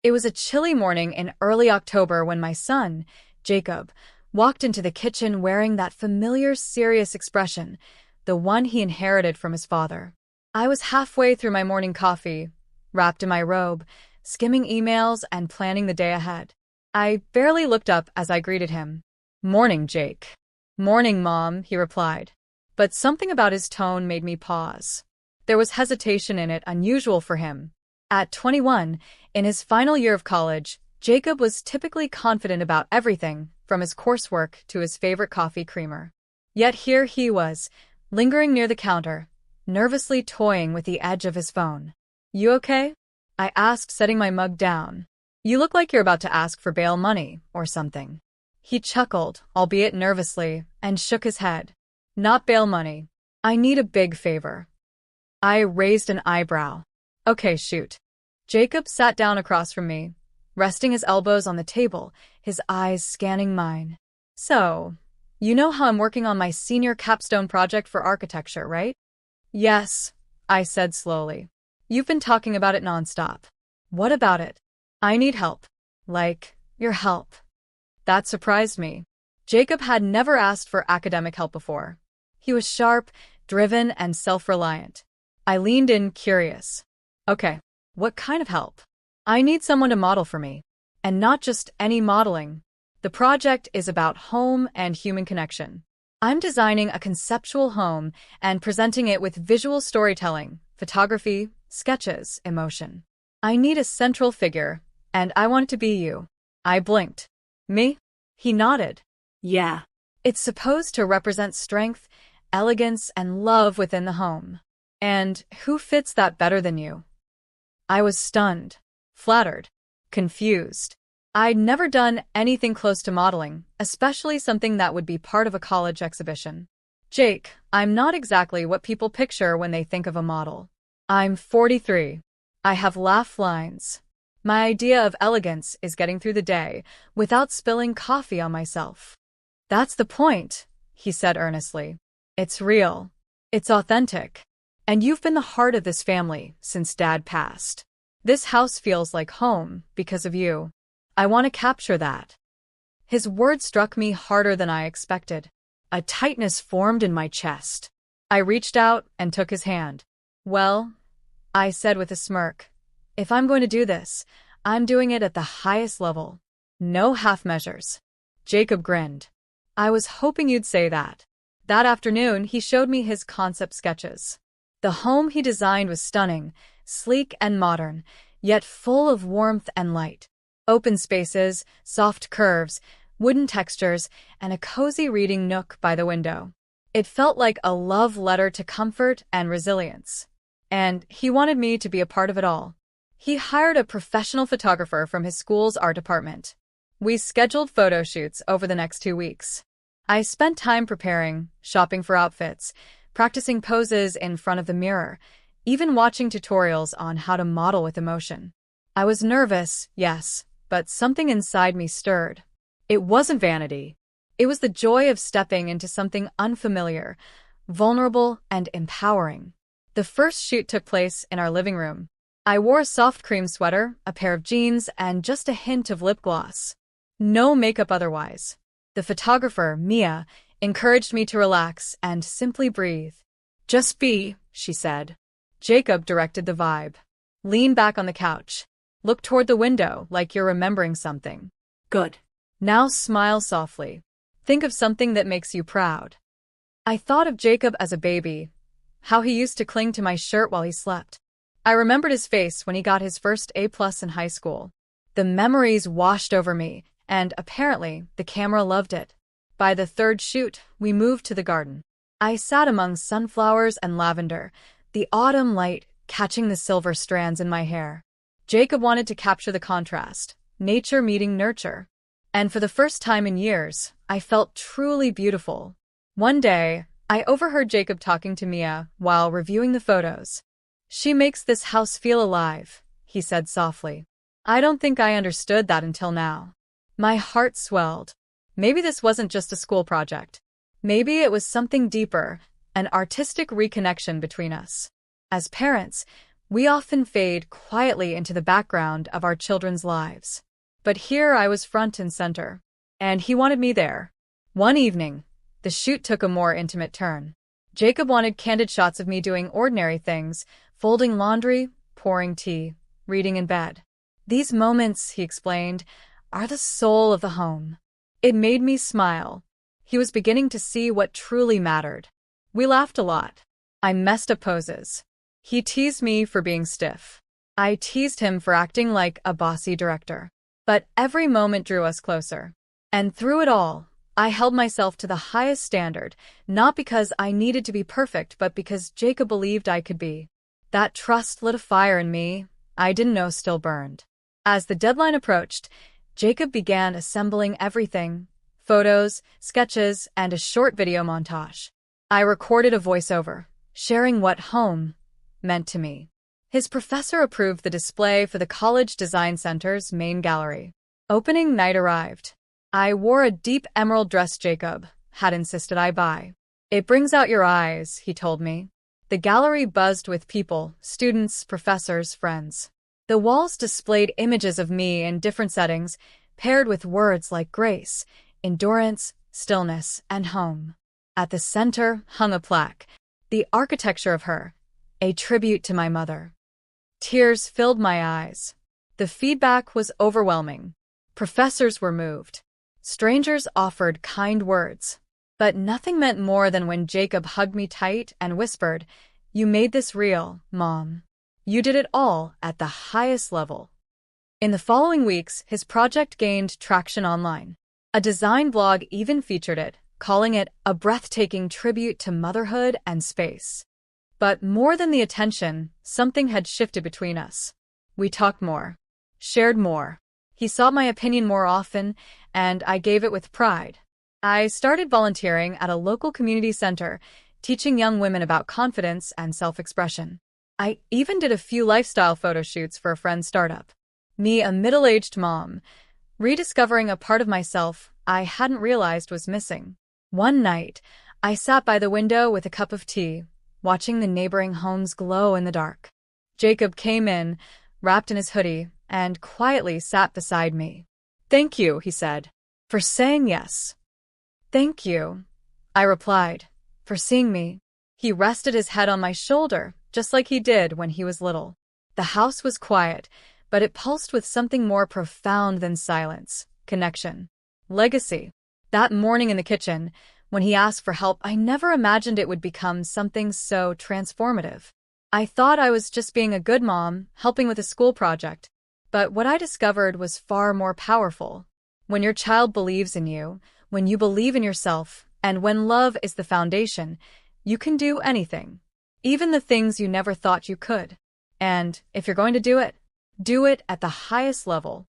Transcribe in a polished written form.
It was a chilly morning in early October when my son, Jacob, walked into the kitchen wearing that familiar, serious expression, the one he inherited from his father. I was halfway through my morning coffee, wrapped in my robe, skimming emails and planning the day ahead. I barely looked up as I greeted him. "Morning, Jake." "Morning, Mom," he replied. But something about his tone made me pause. There was hesitation in it, unusual for him. At 21, in his final year of college, Jacob was typically confident about everything, from his coursework to his favorite coffee creamer. Yet here he was, lingering near the counter, nervously toying with the edge of his phone. "You okay?" I asked, setting my mug down. "You look like you're about to ask for bail money, or something." He chuckled, albeit nervously, and shook his head. "Not bail money. I need a big favor." I raised an eyebrow. "Okay, shoot." Jacob sat down across from me, resting his elbows on the table, his eyes scanning mine. "So, you know how I'm working on my senior capstone project for architecture, right?" "Yes," I said slowly. "You've been talking about it nonstop." "What about it?" "I need help." "Like, your help." That surprised me. Jacob had never asked for academic help before. He was sharp, driven, and self-reliant. I leaned in, curious. "Okay, what kind of help?" "I need someone to model for me. And not just any modeling. The project is about home and human connection. I'm designing a conceptual home and presenting it with visual storytelling, photography, sketches, emotion. I need a central figure, and I want it to be you." I blinked. "Me?" He nodded. Yeah. "It's supposed to represent strength, elegance, and love within the home. And who fits that better than you?" I was stunned, flattered, confused. I'd never done anything close to modeling, especially something that would be part of a college exhibition. "Jake, I'm not exactly what people picture when they think of a model. I'm 43. I have laugh lines. My idea of elegance is getting through the day without spilling coffee on myself." "That's the point," he said earnestly. "It's real. It's authentic. And you've been the heart of this family since Dad passed. This house feels like home because of you. I want to capture that." His words struck me harder than I expected. A tightness formed in my chest. I reached out and took his hand. "Well," I said with a smirk, "if I'm going to do this, I'm doing it at the highest level. No half measures." Jacob grinned. "I was hoping you'd say that." That afternoon, he showed me his concept sketches. The home he designed was stunning, sleek and modern, yet full of warmth and light. Open spaces, soft curves, wooden textures, and a cozy reading nook by the window. It felt like a love letter to comfort and resilience. And he wanted me to be a part of it all. He hired a professional photographer from his school's art department. We scheduled photo shoots over the next 2 weeks. I spent time preparing, shopping for outfits, practicing poses in front of the mirror, even watching tutorials on how to model with emotion. I was nervous, yes, but something inside me stirred. It wasn't vanity. It was the joy of stepping into something unfamiliar, vulnerable, and empowering. The first shoot took place in our living room. I wore a soft cream sweater, a pair of jeans, and just a hint of lip gloss. No makeup otherwise. The photographer, Mia, encouraged me to relax and simply breathe. "Just be," she said. Jacob directed the vibe. "Lean back on the couch. Look toward the window like you're remembering something." Good. "Now smile softly. Think of something that makes you proud." I thought of Jacob as a baby, how he used to cling to my shirt while he slept. I remembered his face when he got his first A+ in high school. The memories washed over me, and apparently the camera loved it. By the third shoot, we moved to the garden. I sat among sunflowers and lavender, the autumn light catching the silver strands in my hair. Jacob wanted to capture the contrast, nature meeting nurture. And for the first time in years, I felt truly beautiful. One day, I overheard Jacob talking to Mia while reviewing the photos. "She makes this house feel alive," he said softly. I don't think I understood that until now. My heart swelled. Maybe this wasn't just a school project. Maybe it was something deeper, an artistic reconnection between us. As parents, We often fade quietly into the background of our children's lives. But here I was front and center, and he wanted me there. One evening, the shoot took a more intimate turn. Jacob wanted candid shots of me doing ordinary things, folding laundry, pouring tea, reading in bed. These moments, he explained, are the soul of the home. It made me smile. He was beginning to see what truly mattered. We laughed a lot. I messed up poses. He teased me for being stiff. I teased him for acting like a bossy director. But every moment drew us closer. And through it all, I held myself to the highest standard, not because I needed to be perfect, but because Jacob believed I could be. That trust lit a fire in me I didn't know still burned. As the deadline approached, Jacob began assembling everything: photos, sketches, and a short video montage. I recorded a voiceover, sharing what home meant to me. His professor approved the display for the College Design Center's main gallery. Opening night arrived. I wore a deep emerald dress Jacob had insisted I buy. It brings out your eyes, he told me. The gallery buzzed with people, students, professors, friends. The walls displayed images of me in different settings, paired with words like grace, endurance, stillness, and home. At the center hung a plaque, the architecture of her, a tribute to my mother. Tears filled my eyes. The feedback was overwhelming. Professors were moved. Strangers offered kind words. But nothing meant more than when Jacob hugged me tight and whispered, "You made this real, Mom. You did it all at the highest level." In the following weeks, his project gained traction online. A design blog even featured it, calling it a breathtaking tribute to motherhood and space. But more than the attention, something had shifted between us. We talked more, shared more. He sought my opinion more often, and I gave it with pride. I started volunteering at a local community center, teaching young women about confidence and self-expression. I even did a few lifestyle photo shoots for a friend's startup. Me, a middle-aged mom, rediscovering a part of myself I hadn't realized was missing. One night, I sat by the window with a cup of tea, watching the neighboring homes glow in the dark. Jacob came in, wrapped in his hoodie, and quietly sat beside me. "Thank you," he said, "for saying yes." "Thank you," I replied, "for seeing me." He rested his head on my shoulder, just like he did when he was little. The house was quiet, but it pulsed with something more profound than silence: connection, legacy. That morning in the kitchen, when he asked for help, I never imagined it would become something so transformative. I thought I was just being a good mom, helping with a school project. But what I discovered was far more powerful. When your child believes in you, when you believe in yourself, and when love is the foundation, you can do anything. Even the things you never thought you could. And if you're going to do it at the highest level.